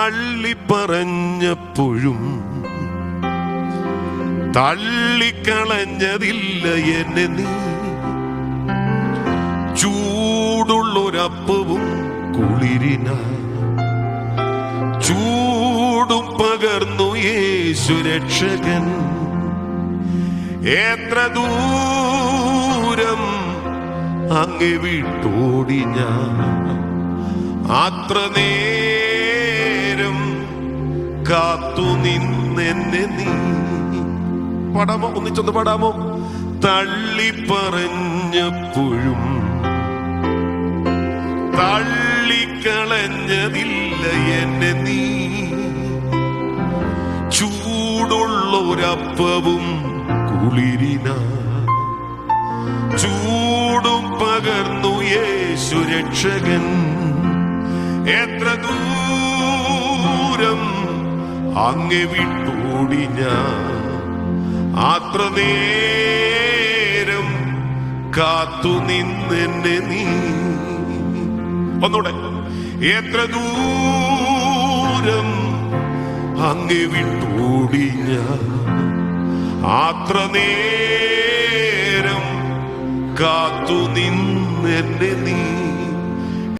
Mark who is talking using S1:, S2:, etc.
S1: തള്ളിപ്പറഞ്ഞപ്പോഴും തള്ളിക്കളഞ്ഞതില്ല എന്നെ നീ. ചൂടുള്ളൊരപ്പവും കുളിരിന ചൂടും പകർന്നു യേശു രക്ഷകൻ. എത്ര ദൂരം അങ്ങേ വിട്ടോടി ഞാൻ, അത്ര നേരം കാത്തു നിന്നെന്നെ നീ. പാടാമോ? ഒന്നിച്ചൊന്ന് പാടാമോ? തള്ളിപ്പറഞ്ഞപ്പോഴും തള്ളിക്കളഞ്ഞതില്ല എന്നെ നീ. ചൂടുള്ളൊരപ്പവും കുളിരിന ചൂടും പകർന്നു യേശു രക്ഷകൻ. എത്ര ദൂരം അങ്ങേ വിട്ടോടി ഞാൻ, അത്ര നേരം കാത്തു നിന്നെന്നെ നീ. ഒന്നൂടെ. എത്ര ദൂരം അങ്ങേ വിട്ടോടി ഞാൻ, അത്ര നേരം കാത്തു നിന്നെന്നെ നീ.